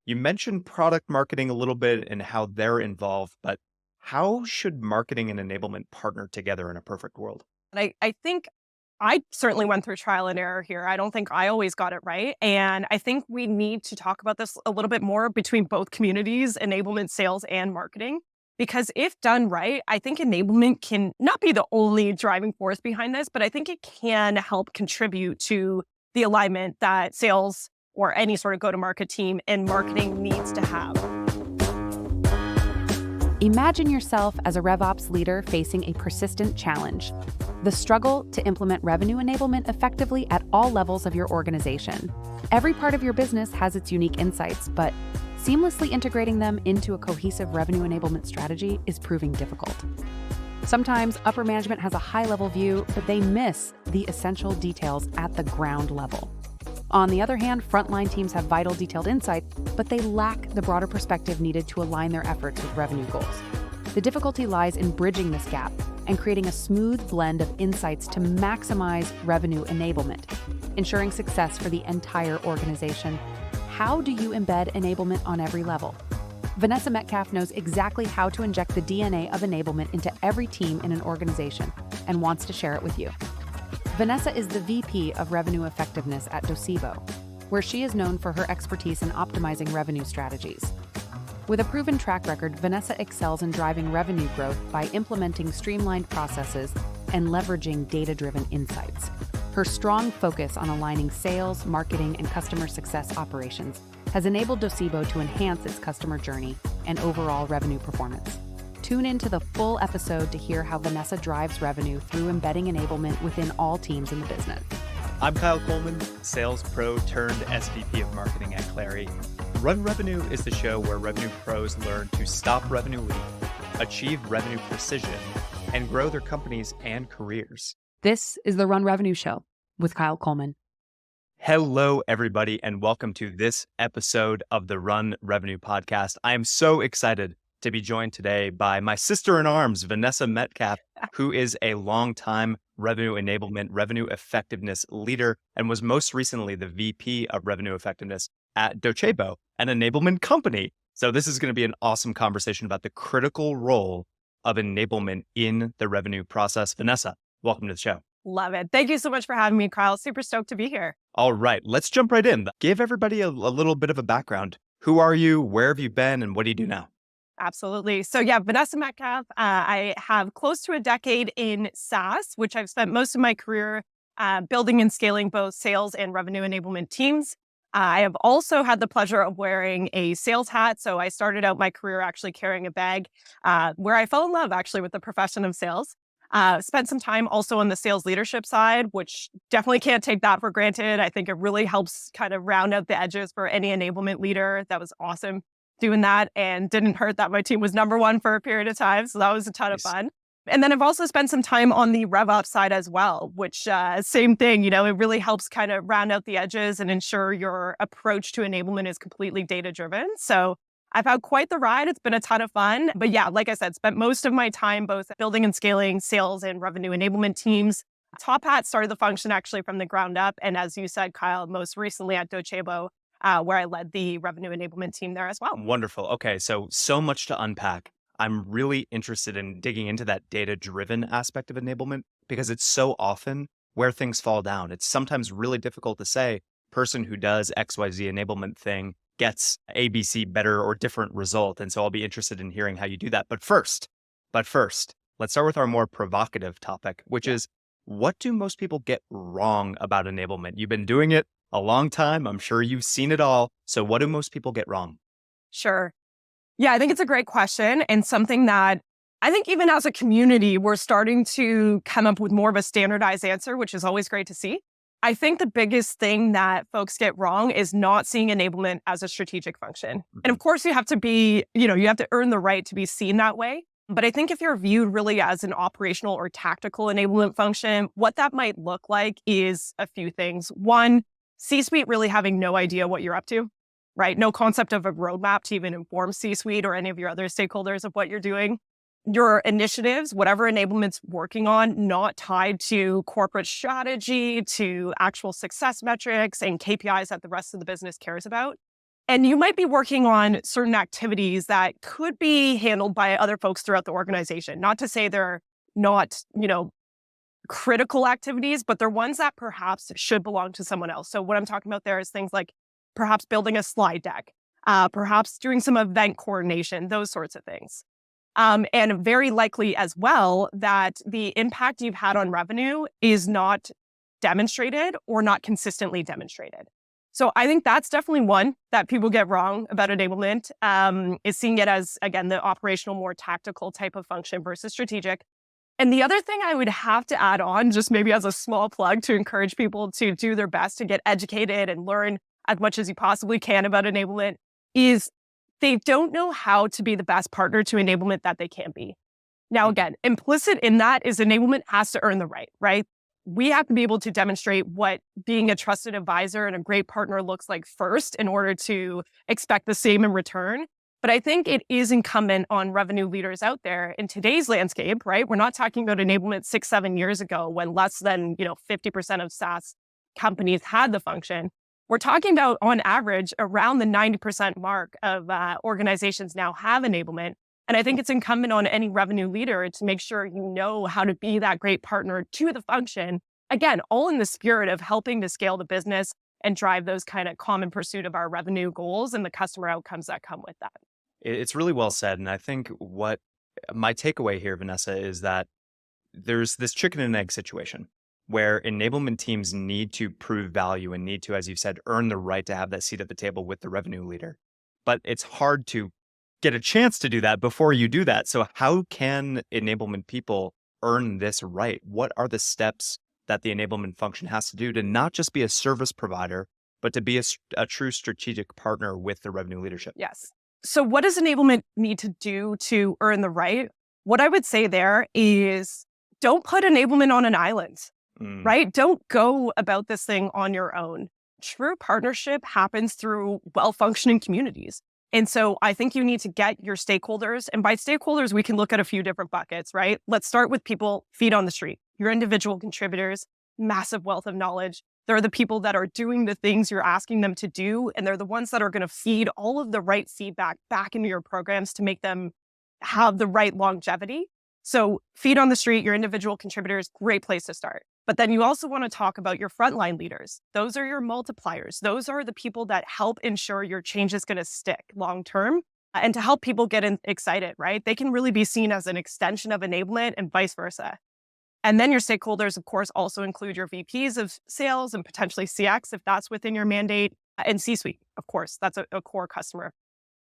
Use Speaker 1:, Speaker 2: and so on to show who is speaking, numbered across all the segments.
Speaker 1: You mentioned product marketing a little bit and how they're involved, but how should marketing and enablement partner together in a perfect world?
Speaker 2: And I think I certainly went through trial and error here. I don't think I always got it right. And I think we need to talk about this a little bit more between both communities, enablement, sales, and marketing. Because if done right, I think enablement can not be the only driving force behind this, but I think it can help contribute to the alignment that sales or any sort of go to market team and marketing needs to have.
Speaker 3: Imagine yourself as a RevOps leader facing a persistent challenge: the struggle to implement revenue enablement effectively at all levels of your organization. Every part of your business has its unique insights, but seamlessly integrating them into a cohesive revenue enablement strategy is proving difficult. Sometimes upper management has a high-level view, but they miss the essential details at the ground level. On the other hand, frontline teams have vital, detailed insight, but they lack the broader perspective needed to align their efforts with revenue goals. The difficulty lies in bridging this gap and creating a smooth blend of insights to maximize revenue enablement, ensuring success for the entire organization. How do you embed enablement on every level? Vanessa Metcalf knows exactly how to inject the DNA of enablement into every team in an organization and wants to share it with you. Vanessa is the VP of Revenue Effectiveness at Docebo, where she is known for her expertise in optimizing revenue strategies. With a proven track record, Vanessa excels in driving revenue growth by implementing streamlined processes and leveraging data-driven insights. Her strong focus on aligning sales, marketing, and customer success operations has enabled Docebo to enhance its customer journey and overall revenue performance. Tune into the full episode to hear how Vanessa drives revenue through embedding enablement within all teams in the business.
Speaker 1: I'm Kyle Coleman, sales pro turned SVP of marketing at Clary. Run Revenue is the show where revenue pros learn to stop revenue leak, achieve revenue precision, and grow their companies and careers.
Speaker 3: This is the Run Revenue Show with Kyle Coleman.
Speaker 1: Hello, everybody, and welcome to this episode of the Run Revenue Podcast. I am so excited to be joined today by my sister-in-arms, Vanessa Metcalf, who is a longtime revenue enablement, revenue effectiveness leader, and was most recently the VP of revenue effectiveness at Docebo, an enablement company. So this is going to be an awesome conversation about the critical role of enablement in the revenue process. Vanessa, welcome to the show.
Speaker 2: Love it. Thank you so much for having me, Kyle. Super stoked to be here.
Speaker 1: All right, let's jump right in. Give everybody a little bit of a background. Who are you? Where have you been? And what do you do now?
Speaker 2: Absolutely. So yeah, Vanessa Metcalf. I have close to a decade in SaaS, which I've spent most of my career building and scaling both sales and revenue enablement teams. I have also had the pleasure of wearing a sales hat. So I started out my career actually carrying a bag, where I fell in love actually with the profession of sales. Spent some time also on the sales leadership side, which definitely can't take that for granted. I think it really helps kind of round out the edges for any enablement leader. That was awesome doing that, and didn't hurt that my team was number one for a period of time. So that was a ton of
Speaker 1: Nice.
Speaker 2: fun. And then I've also spent some time on the RevOps side as well, which same thing, it really helps kind of round out the edges and ensure your approach to enablement is completely data driven. So I've had quite the ride. It's been a ton of fun. But yeah, like I said, spent most of my time both building and scaling sales and revenue enablement teams. Top Hat started the function actually from the ground up. And as you said, Kyle, most recently at Docebo, where I led the revenue enablement team there as well.
Speaker 1: Wonderful. Okay, so much to unpack. I'm really interested in digging into that data-driven aspect of enablement because it's so often where things fall down. It's sometimes really difficult to say, person who does XYZ enablement thing gets ABC better or different result. And so I'll be interested in hearing how you do that. But first, let's start with our more provocative topic, which is, what do most people get wrong about enablement? You've been doing it a long time. I'm sure you've seen it all. So what do most people get wrong?
Speaker 2: Sure. Yeah, I think it's a great question and something that I think even as a community, we're starting to come up with more of a standardized answer, which is always great to see. I think the biggest thing that folks get wrong is not seeing enablement as a strategic function. And of course, you have to be, you have to earn the right to be seen that way. But I think if you're viewed really as an operational or tactical enablement function, what that might look like is a few things. One, C-suite really having no idea what you're up to, right? No concept of a roadmap to even inform C-suite or any of your other stakeholders of what you're doing. Your initiatives, whatever enablement's working on, not tied to corporate strategy, to actual success metrics and KPIs that the rest of the business cares about. And you might be working on certain activities that could be handled by other folks throughout the organization. Not to say they're not, critical activities, but they're ones that perhaps should belong to someone else. So what I'm talking about there is things like perhaps building a slide deck, perhaps doing some event coordination, those sorts of things. And very likely as well that the impact you've had on revenue is not demonstrated or not consistently demonstrated. So I think that's definitely one that people get wrong about enablement, is seeing it as, again, the operational, more tactical type of function versus strategic. And the other thing I would have to add on, just maybe as a small plug to encourage people to do their best to get educated and learn as much as you possibly can about enablement, is they don't know how to be the best partner to enablement that they can be. Now, again, implicit in that is enablement has to earn the right? We have to be able to demonstrate what being a trusted advisor and a great partner looks like first in order to expect the same in return. But I think it is incumbent on revenue leaders out there in today's landscape, right? We're not talking about enablement 6-7 years ago when less than 50% of SaaS companies had the function. We're talking about, on average, around the 90% mark of organizations now have enablement. And I think it's incumbent on any revenue leader to make sure you know how to be that great partner to the function. Again, all in the spirit of helping to scale the business and drive those kind of common pursuit of our revenue goals and the customer outcomes that come with that.
Speaker 1: It's really well said. And I think what my takeaway here, Vanessa, is that there's this chicken and egg situation where enablement teams need to prove value and need to, as you said, earn the right to have that seat at the table with the revenue leader. But it's hard to get a chance to do that before you do that. So how can enablement people earn this right? What are the steps that the enablement function has to do to not just be a service provider, but to be a true strategic partner with the revenue leadership?
Speaker 2: Yes. So what does enablement need to do to earn the right? What I would say there is don't put enablement on an island, right? Don't go about this thing on your own. True partnership happens through well-functioning communities. And so I think you need to get your stakeholders, and by stakeholders, we can look at a few different buckets, right? Let's start with people, feet on the street, your individual contributors, massive wealth of knowledge. They're the people that are doing the things you're asking them to do, and they're the ones that are going to feed all of the right feedback back into your programs to make them have the right longevity. So feet on the street, your individual contributors, great place to start. But then you also want to talk about your frontline leaders. Those are your multipliers. Those are the people that help ensure your change is going to stick long term and to help people get excited, right? They can really be seen as an extension of enablement and vice versa. And then your stakeholders, of course, also include your VPs of sales and potentially CX if that's within your mandate, and C-suite, of course, that's a core customer.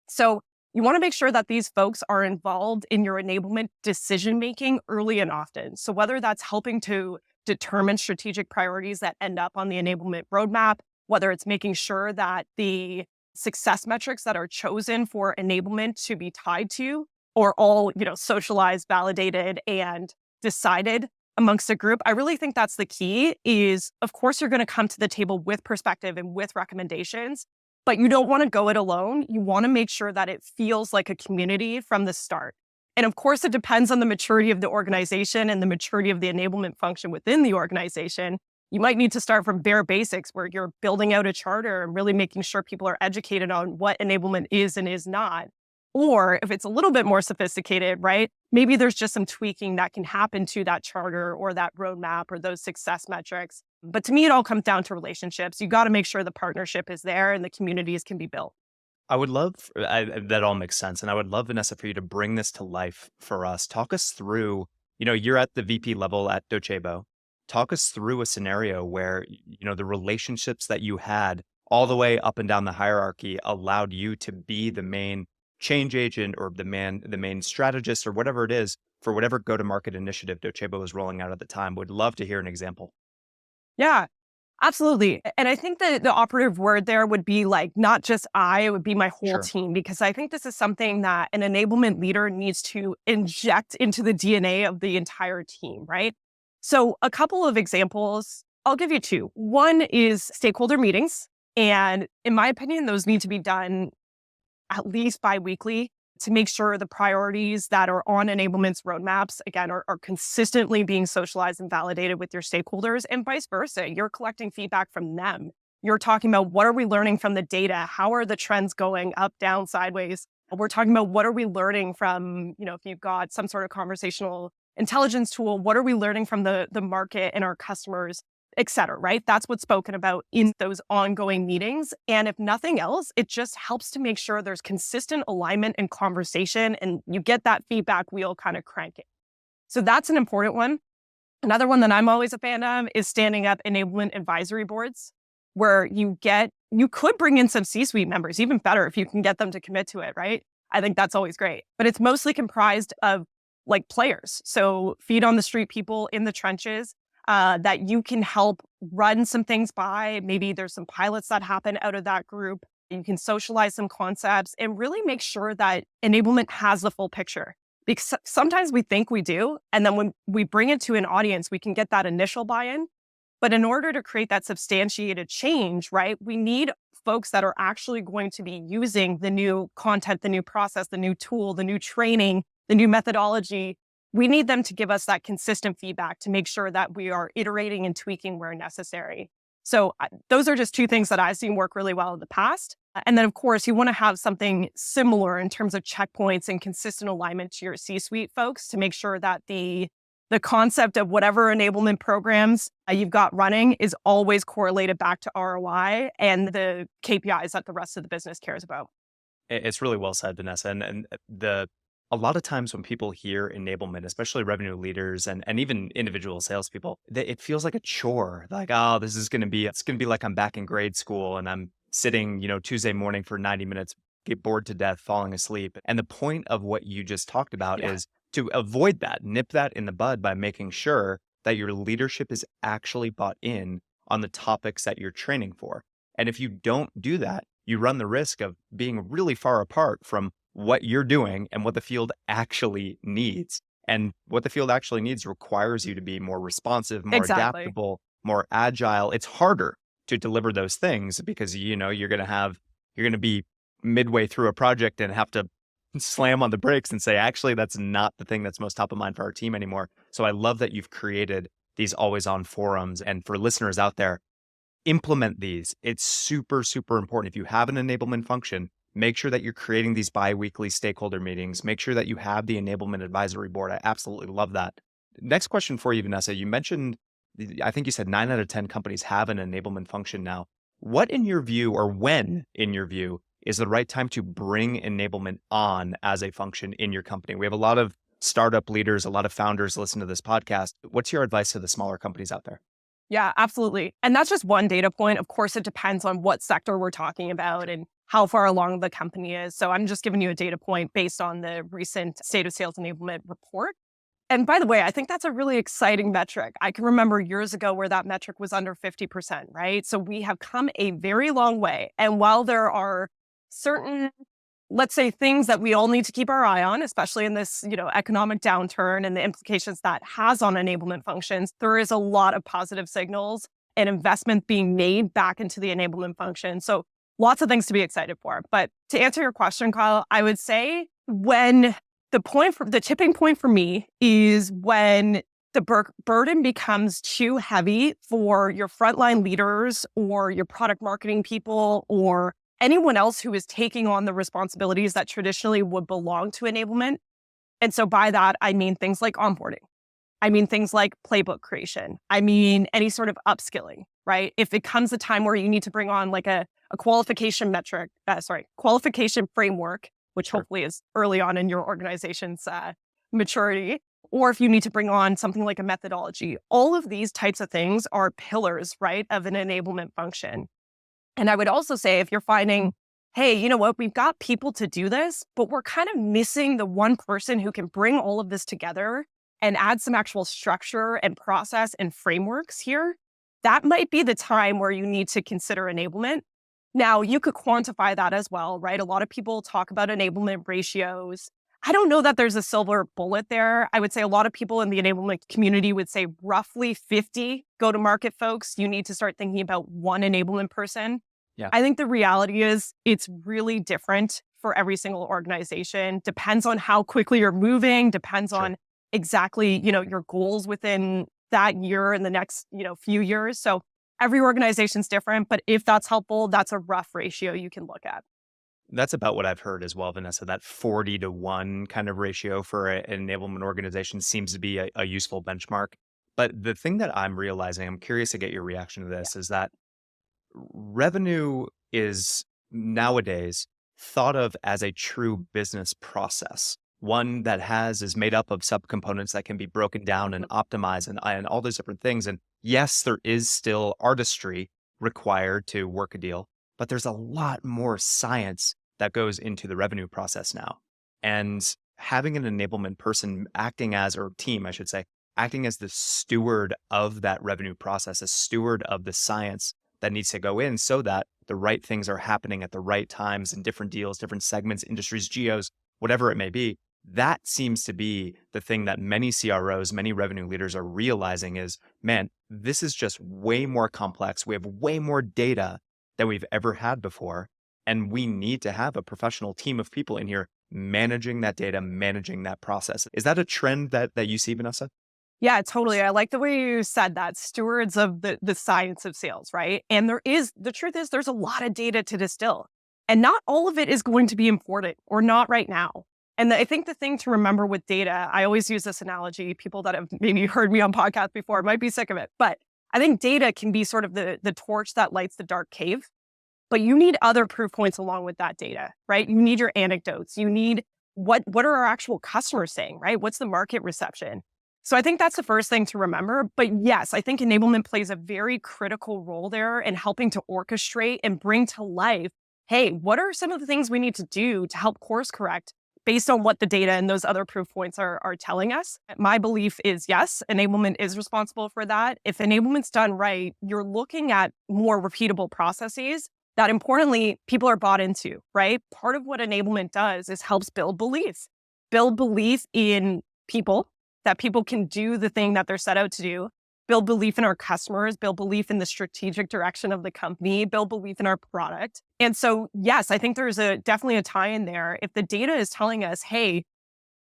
Speaker 2: So you want to make sure that these folks are involved in your enablement decision-making early and often. So whether that's helping to determine strategic priorities that end up on the enablement roadmap, whether it's making sure that the success metrics that are chosen for enablement to be tied to are all, socialized, validated, and decided amongst a group. I really think that's the key is, of course, you're going to come to the table with perspective and with recommendations, but you don't want to go it alone. You want to make sure that it feels like a community from the start. And of course, it depends on the maturity of the organization and the maturity of the enablement function within the organization. You might need to start from bare basics where you're building out a charter and really making sure people are educated on what enablement is and is not. Or if it's a little bit more sophisticated, right? Maybe there's just some tweaking that can happen to that charter or that roadmap or those success metrics. But to me, it all comes down to relationships. You got to make sure the partnership is there and the communities can be built.
Speaker 1: I would love, that all makes sense. And I would love, Vanessa, for you to bring this to life for us. Talk us through, you're at the VP level at Docebo. Talk us through a scenario where, the relationships that you had all the way up and down the hierarchy allowed you to be the main change agent or the main strategist or whatever it is for whatever go-to-market initiative Docebo was rolling out at the time. Would love to hear an example.
Speaker 2: Yeah, absolutely. And I think that the operative word there would be like, not just it would be my whole
Speaker 1: Sure.
Speaker 2: team, because I think this is something that an enablement leader needs to inject into the DNA of the entire team, right? So a couple of examples, I'll give you two. One is stakeholder meetings. And in my opinion, those need to be done at least bi-weekly to make sure the priorities that are on enablement's roadmaps, again, are consistently being socialized and validated with your stakeholders and vice versa. You're collecting feedback from them You're talking about what are we learning from the data? How are the trends going up, down, sideways? We're talking about what are we learning from, if you've got some sort of conversational intelligence tool, what are we learning from the market and our customers, et cetera, right? That's what's spoken about in those ongoing meetings. And if nothing else, it just helps to make sure there's consistent alignment and conversation and you get that feedback wheel kind of cranking. So that's an important one. Another one that I'm always a fan of is standing up enablement advisory boards where you could bring in some C-suite members, even better if you can get them to commit to it, right? I think that's always great. But it's mostly comprised of like players. So feet on the street people in the trenches that you can help run some things by. Maybe there's some pilots that happen out of that group. You can socialize some concepts and really make sure that enablement has the full picture. Because sometimes we think we do. And then when we bring it to an audience, we can get that initial buy-in. But in order to create that substantiated change, right, we need folks that are actually going to be using the new content, the new process, the new tool, the new training, the new methodology. We need them to give us that consistent feedback to make sure that we are iterating and tweaking where necessary. So those are just two things that I've seen work really well in the past. And then, of course, you want to have something similar in terms of checkpoints and consistent alignment to your C-suite folks to make sure that the concept of whatever enablement programs you've got running is always correlated back to ROI and the KPIs that the rest of the business cares about.
Speaker 1: It's really well said, Vanessa. And a lot of times when people hear enablement, especially revenue leaders and even individual salespeople, it feels like a chore. Like, oh, it's going to be like I'm back in grade school and I'm sitting, Tuesday morning for 90 minutes, get bored to death, falling asleep. And the point of what you just talked about is to avoid that, nip that in the bud by making sure that your leadership is actually bought in on the topics that you're training for. And if you don't do that, you run the risk of being really far apart from what you're doing and what the field actually needs. And what the field actually needs requires you to be more responsive, more adaptable, more agile. It's harder to deliver those things because, you're going to be midway through a project and have to slam on the brakes and say, actually, that's not the thing that's most top of mind for our team anymore. So I love that you've created these always on forums. And for listeners out there, implement these. It's super, super important. If you have an enablement function, make sure that you're creating these bi-weekly stakeholder meetings. Make sure that you have the enablement advisory board. I absolutely love that. Next question for you, Vanessa. You mentioned, I think you said 9 out of 10 companies have an enablement function now. What in your view, or when in your view, is the right time to bring enablement on as a function in your company? We have a lot of startup leaders, a lot of founders listen to this podcast. What's your advice to the smaller companies out there?
Speaker 2: Yeah, absolutely. And that's just one data point. Of course, it depends on what sector we're talking about and how far along the company is. So I'm just giving you a data point based on the recent State of Sales Enablement report. And by the way, I think that's a really exciting metric. I can remember years ago where that metric was under 50%, right? So we have come a very long way. And while there are certain, let's say, things that we all need to keep our eye on, especially in this, economic downturn and the implications that has on enablement functions, there is a lot of positive signals and investment being made back into the enablement function. So lots of things to be excited for. But to answer your question, Kyle, I would say when the tipping point for me is when the burden becomes too heavy for your frontline leaders or your product marketing people or anyone else who is taking on the responsibilities that traditionally would belong to enablement. And so by that, I mean things like onboarding. I mean things like playbook creation. I mean any sort of upskilling, right? If it comes a time where you need to bring on like a qualification framework, which hopefully is early on in your organization's maturity, or if you need to bring on something like a methodology, all of these types of things are pillars, right, of an enablement function. And I would also say if you're finding, hey, you know what, we've got people to do this, but we're kind of missing the one person who can bring all of this together and add some actual structure and process and frameworks here, that might be the time where you need to consider enablement. Now, you could quantify that as well, right? A lot of people talk about enablement ratios. I don't know that there's a silver bullet there. I would say a lot of people in the enablement community would say roughly 50 go-to-market folks. You need to start thinking about one enablement person.
Speaker 1: Yeah.
Speaker 2: I think the reality is it's really different for every single organization. Depends on how quickly you're moving, depends on exactly, your goals within that year and the next, few years. So Every organization's different, but if that's helpful, that's a rough ratio you can look at.
Speaker 1: That's about what I've heard as well, Vanessa. That 40-to-1 kind of ratio for an enablement organization seems to be a useful benchmark. But the thing that I'm realizing, I'm curious to get your reaction to this, is that revenue is nowadays thought of as a true business process, one that is made up of subcomponents that can be broken down and optimized and all those different things. And yes, there is still artistry required to work a deal, but there's a lot more science that goes into the revenue process now. And having an enablement person acting as, or team, I should say, acting as the steward of that revenue process, a steward of the science that needs to go in so that the right things are happening at the right times in different deals, different segments, industries, geos, whatever it may be. That seems to be the thing that many CROs, many revenue leaders are realizing is, man, this is just way more complex. We have way more data than we've ever had before. And we need to have a professional team of people in here managing that data, managing that process. Is that a trend that you see, Vanessa?
Speaker 2: Yeah, totally. I like the way you said that, stewards of the science of sales, right? And the truth is there's a lot of data to distill. And not all of it is going to be important or not right now. And I think the thing to remember with data, I always use this analogy. People that have maybe heard me on podcasts before might be sick of it. But I think data can be sort of the torch that lights the dark cave. But you need other proof points along with that data, right? You need your anecdotes. You need what are our actual customers saying, right? What's the market reception? So I think that's the first thing to remember. But yes, I think enablement plays a very critical role there in helping to orchestrate and bring to life, hey, what are some of the things we need to do to help course correct based on what the data and those other proof points are telling us? My belief is yes, enablement is responsible for that. If enablement's done right, you're looking at more repeatable processes that importantly, people are bought into, right? Part of what enablement does is helps build belief in people, that people can do the thing that they're set out to do, build belief in our customers, build belief in the strategic direction of the company, build belief in our product. And so, yes, I think there's definitely a tie in there. If the data is telling us, hey,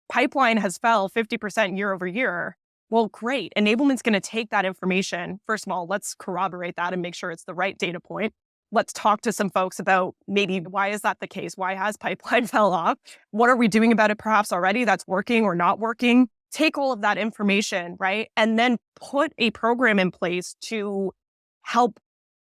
Speaker 2: pipeline has fell 50% year over year, well, great. Enablement's going to take that information. First of all, let's corroborate that and make sure it's the right data point. Let's talk to some folks about maybe why is that the case? Why has pipeline fell off? What are we doing about it perhaps already that's working or not working? Take all of that information, right? And then put a program in place to help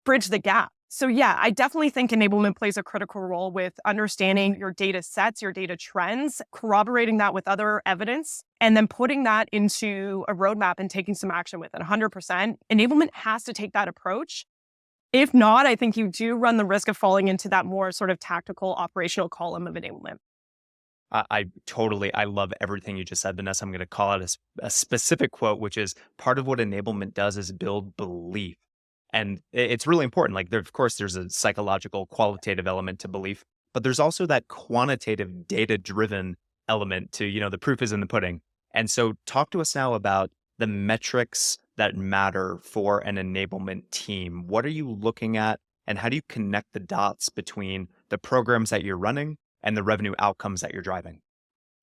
Speaker 2: bridge the gap. So yeah, I definitely think enablement plays a critical role with understanding your data sets, your data trends, corroborating that with other evidence, and then putting that into a roadmap and taking some action with it. 100%. Enablement has to take that approach. If not, I think you do run the risk of falling into that more sort of tactical operational column of enablement.
Speaker 1: I love everything you just said, Vanessa. I'm going to call out a specific quote, which is part of what enablement does is build belief. And it's really important. Like, of course, there's a psychological, qualitative element to belief, but there's also that quantitative, data-driven element to, the proof is in the pudding. And so talk to us now about the metrics that matter for an enablement team. What are you looking at, and how do you connect the dots between the programs that you're running and the revenue outcomes that you're driving?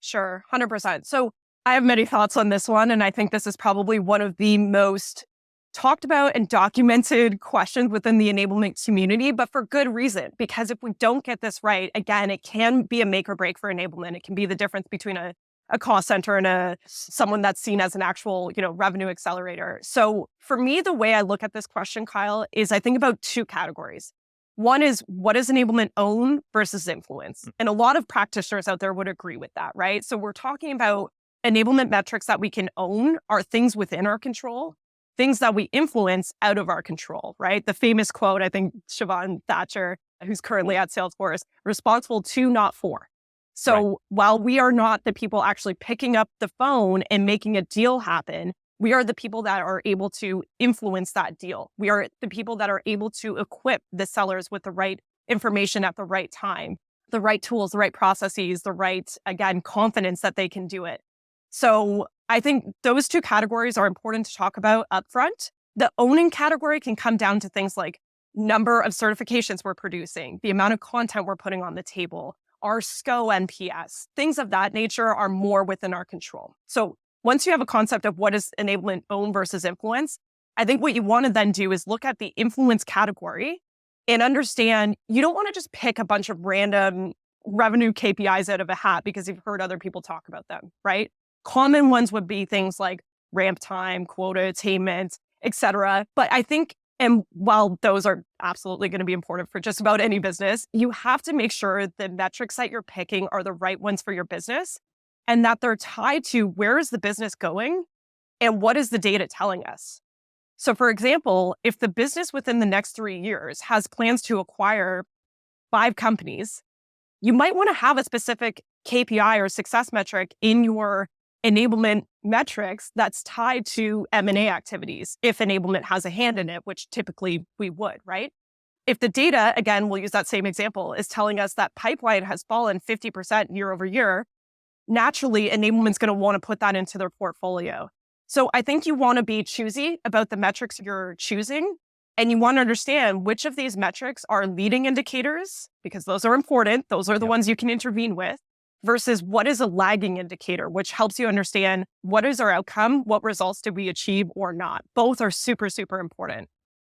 Speaker 2: Sure, 100%. So I have many thoughts on this one, and I think this is probably one of the most talked about and documented questions within the enablement community, but for good reason. Because if we don't get this right, again, it can be a make or break for enablement. It can be the difference between a cost center and someone that's seen as an actual, revenue accelerator. So for me, the way I look at this question, Kyle, is I think about two categories. One is, what does enablement own versus influence? And a lot of practitioners out there would agree with that, right? So we're talking about enablement metrics that we can own are things within our control, things that we influence out of our control, right? The famous quote, I think Siobhan Thatcher, who's currently at Salesforce, responsible to, not for. So right. While we are not the people actually picking up the phone and making a deal happen, we are the people that are able to influence that deal. We are the people that are able to equip the sellers with the right information at the right time, the right tools, the right processes, the right, again, confidence that they can do it. So I think those two categories are important to talk about upfront. The owning category can come down to things like number of certifications we're producing, the amount of content we're putting on the table, our SCO NPS, things of that nature are more within our control. So once you have a concept of what is enablement own versus influence, I think what you want to then do is look at the influence category and understand you don't want to just pick a bunch of random revenue KPIs out of a hat because you've heard other people talk about them, right? Common ones would be things like ramp time, quota attainment, et cetera. But I think, and while those are absolutely going to be important for just about any business, you have to make sure the metrics that you're picking are the right ones for your business and that they're tied to where is the business going and what is the data telling us. So for example, if the business within the next 3 years has plans to acquire 5 companies, you might want to have a specific KPI or success metric in your enablement metrics that's tied to M&A activities, if enablement has a hand in it, which typically we would, right? If the data, again, we'll use that same example, is telling us that pipeline has fallen 50% year over year, naturally, enablement's going to want to put that into their portfolio. So I think you want to be choosy about the metrics you're choosing. And you want to understand which of these metrics are leading indicators, because those are important. Those are the ones you can intervene with, versus what is a lagging indicator, which helps you understand what is our outcome, what results did we achieve or not. Both are super, super important.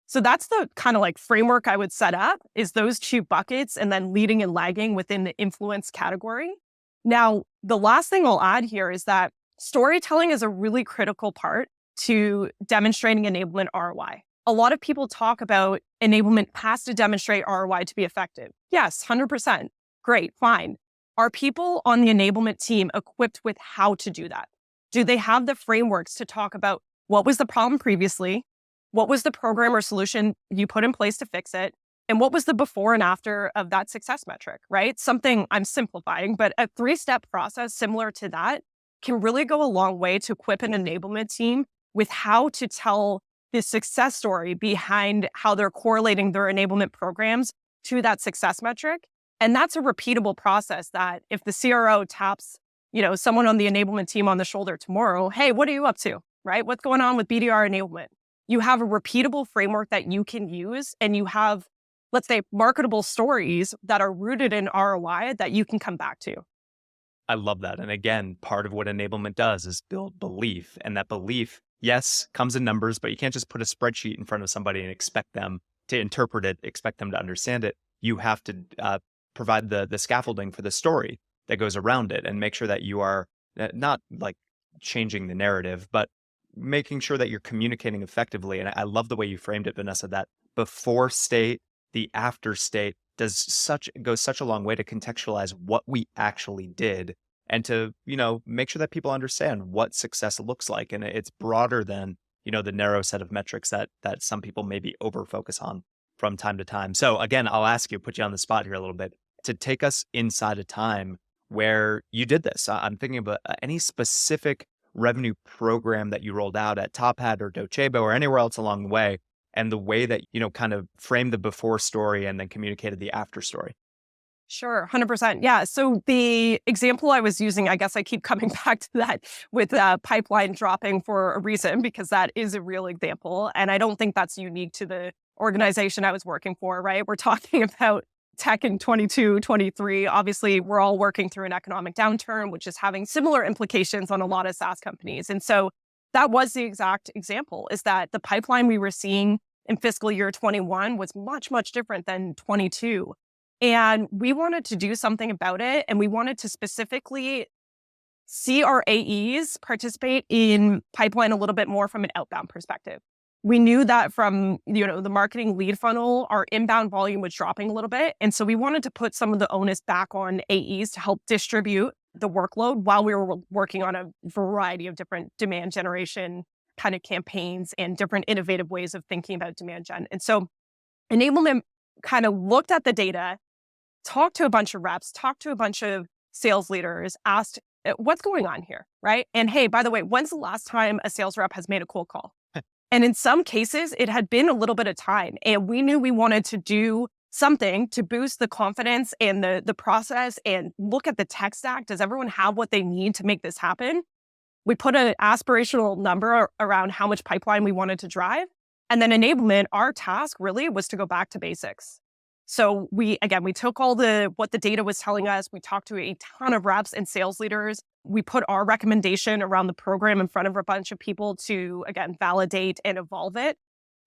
Speaker 2: So that's the kind of like framework I would set up, is those 2 buckets and then leading and lagging within the influence category. Now, the last thing I'll add here is that storytelling is a really critical part to demonstrating enablement ROI. A lot of people talk about enablement has to demonstrate ROI to be effective. Yes, 100%. Great, fine. Are people on the enablement team equipped with how to do that? Do they have the frameworks to talk about what was the problem previously? What was the program or solution you put in place to fix it? And what was the before and after of that success metric, right? Something I'm simplifying, but a 3-step process similar to that can really go a long way to equip an enablement team with how to tell the success story behind how they're correlating their enablement programs to that success metric. And that's a repeatable process that if the CRO taps, someone on the enablement team on the shoulder tomorrow, hey, what are you up to, right? What's going on with BDR enablement? You have a repeatable framework that you can use, and you have, let's say, marketable stories that are rooted in ROI that you can come back to.
Speaker 1: I love that. And again, part of what enablement does is build belief. And that belief, yes, comes in numbers, but you can't just put a spreadsheet in front of somebody and expect them to interpret it, expect them to understand it. You have to provide the scaffolding for the story that goes around it and make sure that you are not like changing the narrative, but making sure that you're communicating effectively. And I love the way you framed it, Vanessa, that before state, the after state goes such a long way to contextualize what we actually did and to, make sure that people understand what success looks like. And it's broader than, the narrow set of metrics that some people maybe over focus on from time to time. So again, I'll ask you, put you on the spot here a little bit, to take us inside a time where you did this. I'm thinking about any specific revenue program that you rolled out at Top Hat or Docebo or anywhere else along the way, and the way that, kind of framed the before story and then communicated the after story.
Speaker 2: Sure, 100%. Yeah. So the example I was using, I guess I keep coming back to that with pipeline dropping for a reason, because that is a real example. And I don't think that's unique to the organization I was working for, right? We're talking about tech in 22, 23. Obviously, we're all working through an economic downturn, which is having similar implications on a lot of SaaS companies. And so that was the exact example, is that the pipeline we were seeing in fiscal year 21 was much, much different than 22. And we wanted to do something about it. And we wanted to specifically see our AEs participate in pipeline a little bit more from an outbound perspective. We knew that from, the marketing lead funnel, our inbound volume was dropping a little bit. And so we wanted to put some of the onus back on AEs to help distribute the workload while we were working on a variety of different demand generation kind of campaigns and different innovative ways of thinking about demand gen. And so enablement kind of looked at the data, talked to a bunch of reps, talked to a bunch of sales leaders, asked, what's going on here, right? And hey, by the way, when's the last time a sales rep has made a cold call? And in some cases, it had been a little bit of time. And we knew we wanted to do something to boost the confidence and the process and look at the tech stack. Does everyone have what they need to make this happen? We put an aspirational number around how much pipeline we wanted to drive. And then enablement, our task really was to go back to basics. So we took what the data was telling us. We talked to a ton of reps and sales leaders. We put our recommendation around the program in front of a bunch of people to, again, validate and evolve it.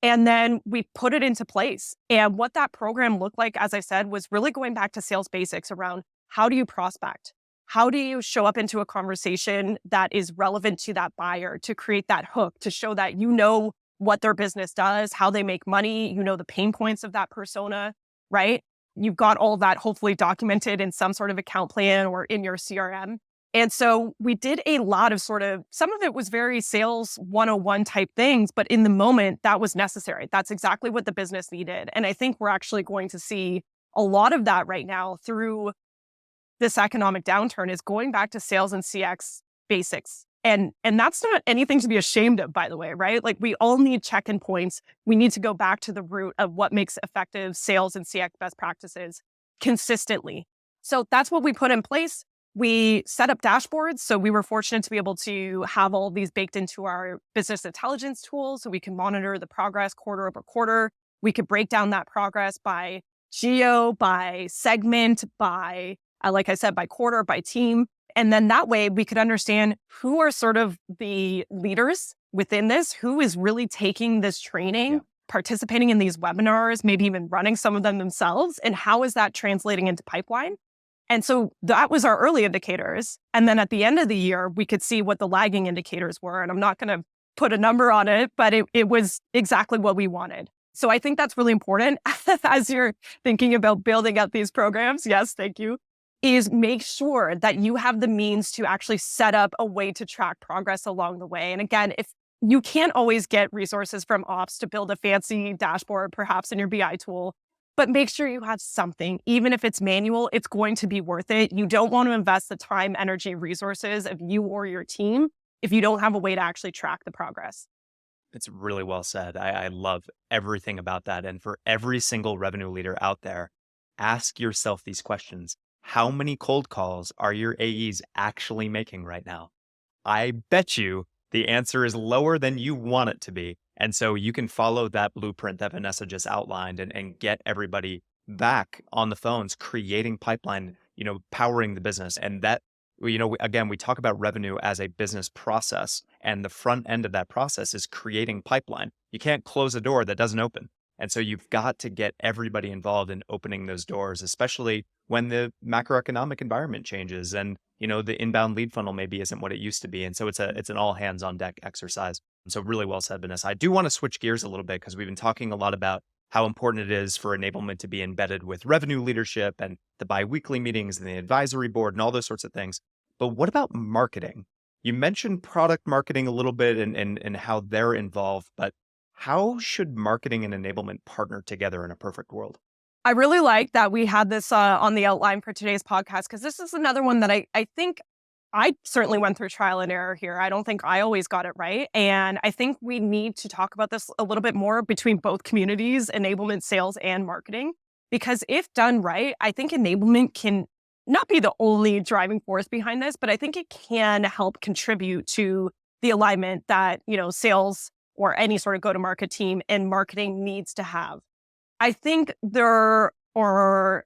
Speaker 2: And then we put it into place. And what that program looked like, as I said, was really going back to sales basics around how do you prospect? How do you show up into a conversation that is relevant to that buyer to create that hook, to show that you know what their business does, how they make money, you know the pain points of that persona, right? You've got all of that hopefully documented in some sort of account plan or in your CRM. And so we did a lot of some of it was very sales 101 type things, but in the moment that was necessary. That's exactly what the business needed. And I think we're actually going to see a lot of that right now through this economic downturn is going back to sales and CX basics. And that's not anything to be ashamed of, by the way, right? Like we all need check-in points. We need to go back to the root of what makes effective sales and CX best practices consistently. So that's what we put in place. We set up dashboards. So we were fortunate to be able to have all of these baked into our business intelligence tools so we can monitor the progress quarter over quarter. We could break down that progress by geo, by segment, by, like I said, by quarter, by team. And then that way we could understand who are sort of the leaders within this, who is really taking this training, participating in these webinars, maybe even running some of them themselves, and how is that translating into pipeline? And so that was our early indicators. And then at the end of the year, we could see what the lagging indicators were. And I'm not going to put a number on it, but it was exactly what we wanted. So I think that's really important as you're thinking about building out these programs. Yes, thank you. Is make sure that you have the means to actually set up a way to track progress along the way. And again, if you can't always get resources from ops to build a fancy dashboard, perhaps in your BI tool, but make sure you have something. Even if it's manual, it's going to be worth it. You don't want to invest the time, energy, resources of you or your team if you don't have a way to actually track the progress.
Speaker 1: It's really well said. I love everything about that. And for every single revenue leader out there, ask yourself these questions. How many cold calls are your AEs actually making right now? I bet you the answer is lower than you want it to be. And so you can follow that blueprint that Vanessa just outlined and get everybody back on the phones, creating pipeline, powering the business. And that, again, we talk about revenue as a business process, and the front end of that process is creating pipeline. You can't close a door that doesn't open. And so you've got to get everybody involved in opening those doors, especially when the macroeconomic environment changes and, the inbound lead funnel maybe isn't what it used to be. And so it's an all hands on deck exercise. So really well said, Vanessa. I do want to switch gears a little bit because we've been talking a lot about how important it is for enablement to be embedded with revenue leadership and the biweekly meetings and the advisory board and all those sorts of things. But what about marketing? You mentioned product marketing a little bit and how they're involved, but how should marketing and enablement partner together in a perfect world?
Speaker 2: I really like that we had this on the outline for today's podcast, because this is another one that I think I certainly went through trial and error here. I don't think I always got it right. And I think we need to talk about this a little bit more between both communities, enablement, sales, and marketing, because if done right, I think enablement can not be the only driving force behind this, but I think it can help contribute to the alignment that, sales or any sort of go-to-market team and marketing needs to have. I think there are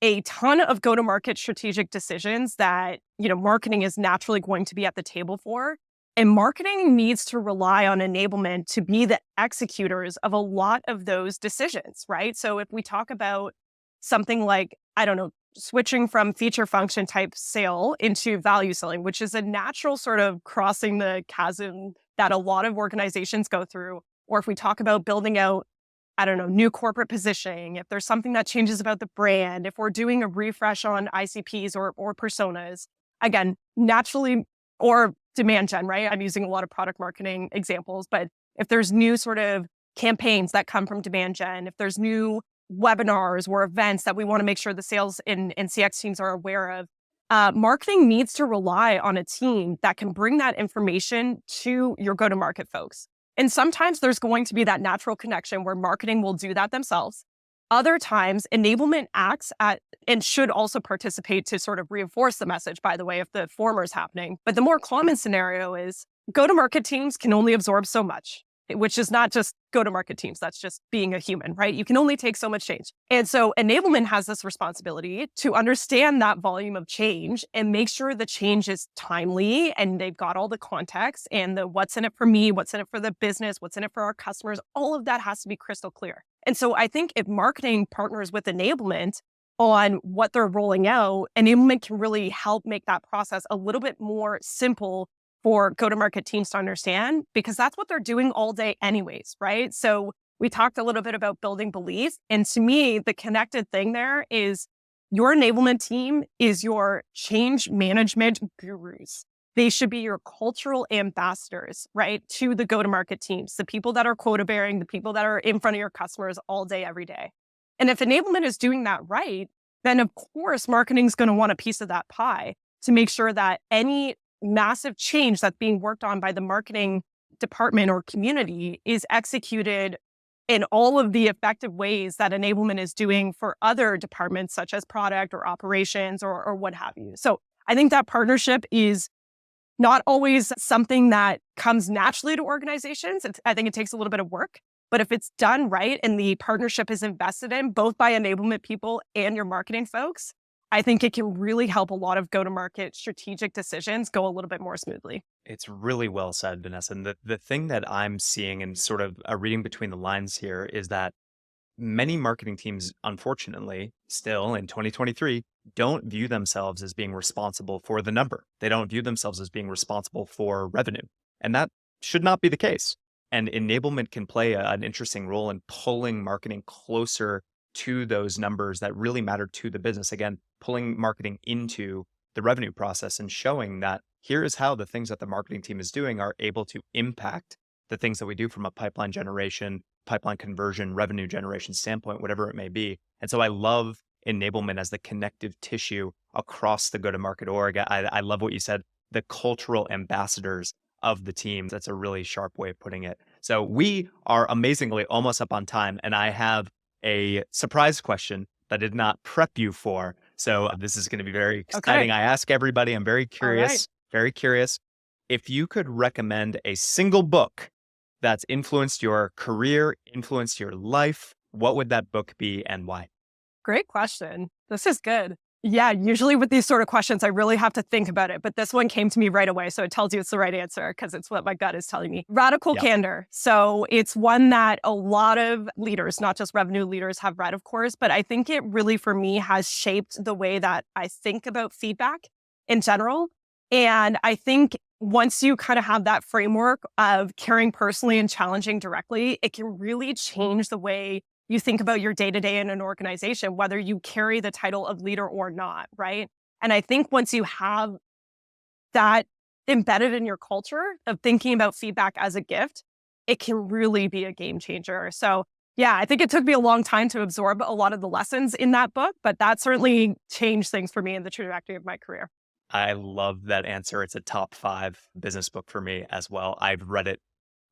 Speaker 2: a ton of go-to-market strategic decisions that, marketing is naturally going to be at the table for. And marketing needs to rely on enablement to be the executors of a lot of those decisions, right? So if we talk about something like, switching from feature function type sale into value selling, which is a natural sort of crossing the chasm that a lot of organizations go through. Or if we talk about building out, new corporate positioning, if there's something that changes about the brand, if we're doing a refresh on ICPs or personas, again, naturally, or demand gen, right? I'm using a lot of product marketing examples, but if there's new sort of campaigns that come from demand gen, if there's new webinars or events that we want to make sure the sales and CX teams are aware of, marketing needs to rely on a team that can bring that information to your go-to-market folks. And sometimes there's going to be that natural connection where marketing will do that themselves. Other times, enablement acts at and should also participate to sort of reinforce the message, by the way, if the former is happening. But the more common scenario is go-to-market teams can only absorb so much. which is not just go-to-market teams. That's just being a human, right? You can only take so much change. And so enablement has this responsibility to understand that volume of change and make sure the change is timely and they've got all the context and the what's in it for me, what's in it for the business, what's in it for our customers. All of that has to be crystal clear. And so I think if marketing partners with enablement on what they're rolling out, enablement can really help make that process a little bit more simple for go-to-market teams to understand, because that's what they're doing all day anyways, right? So we talked a little bit about building belief. And to me, the connected thing there is your enablement team is your change management gurus. They should be your cultural ambassadors, right? To the go-to-market teams, the people that are quota bearing, the people that are in front of your customers all day, every day. And if enablement is doing that right, then of course, marketing is going to want a piece of that pie to make sure that any massive change that's being worked on by the marketing department or community is executed in all of the effective ways that enablement is doing for other departments, such as product or operations or what have you. So I think that partnership is not always something that comes naturally to organizations. I think it takes a little bit of work. But if it's done right and the partnership is invested in both by enablement people and your marketing folks, I think it can really help a lot of go-to-market strategic decisions go a little bit more smoothly.
Speaker 1: It's really well said, Vanessa. And the thing that I'm seeing and sort of reading between the lines here is that many marketing teams, unfortunately, still in 2023, don't view themselves as being responsible for the number. They don't view themselves as being responsible for revenue. And that should not be the case. And enablement can play an interesting role in pulling marketing closer to those numbers that really matter to the business. Again, pulling marketing into the revenue process and showing that here is how the things that the marketing team is doing are able to impact the things that we do from a pipeline generation, pipeline conversion, revenue generation standpoint, whatever it may be. And so I love enablement as the connective tissue across the go-to-market org. I love what you said, the cultural ambassadors of the team. That's a really sharp way of putting it. So we are amazingly almost up on time, and I have a surprise question that I did not prep you for. So this is going to be very exciting.
Speaker 2: Okay.
Speaker 1: I ask everybody, I'm very curious, very curious. If you could recommend a single book that's influenced your career, influenced your life, what would that book be and why?
Speaker 2: Great question. This is good. Yeah, usually with these sort of questions, I really have to think about it. But this one came to me right away. So it tells you it's the right answer because it's what my gut is telling me. Radical Candor. So it's one that a lot of leaders, not just revenue leaders, have read, of course. But I think it really, for me, has shaped the way that I think about feedback in general. And I think once you kind of have that framework of caring personally and challenging directly, it can really change the way you think about your day-to-day in an organization, whether you carry the title of leader or not, right? And I think once you have that embedded in your culture of thinking about feedback as a gift, it can really be a game changer. So yeah, I think it took me a long time to absorb a lot of the lessons in that book, but that certainly changed things for me in the trajectory of my career.
Speaker 1: I love that answer. It's a top 5 business book for me as well. I've read it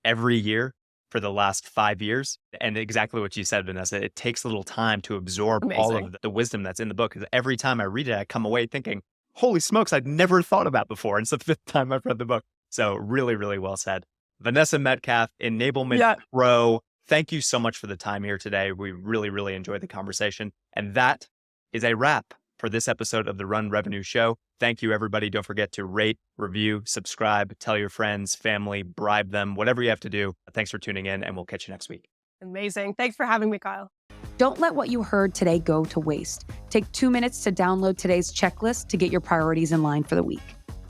Speaker 1: every year for the last 5 years. And exactly what you said, Vanessa, it takes a little time to absorb all of the wisdom that's in the book. Because every time I read it, I come away thinking, holy smokes, I'd never thought about before. And it's the 5th time I've read the book. So really, really well said. Vanessa Metcalf, Enablement Pro, thank you so much for the time here today. We really, really enjoyed the conversation. And that is a wrap for this episode of the Run Revenue Show. Thank you, everybody. Don't forget to rate, review, subscribe, tell your friends, family, bribe them, whatever you have to do. Thanks for tuning in, and we'll catch you next week.
Speaker 2: Amazing. Thanks for having me, Kyle.
Speaker 3: Don't let what you heard today go to waste. Take 2 minutes to download today's checklist to get your priorities in line for the week.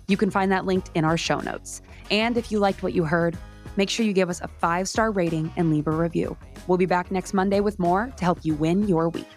Speaker 3: You can find that linked in our show notes. And if you liked what you heard, make sure you give us a 5-star rating and leave a review. We'll be back next Monday with more to help you win your week.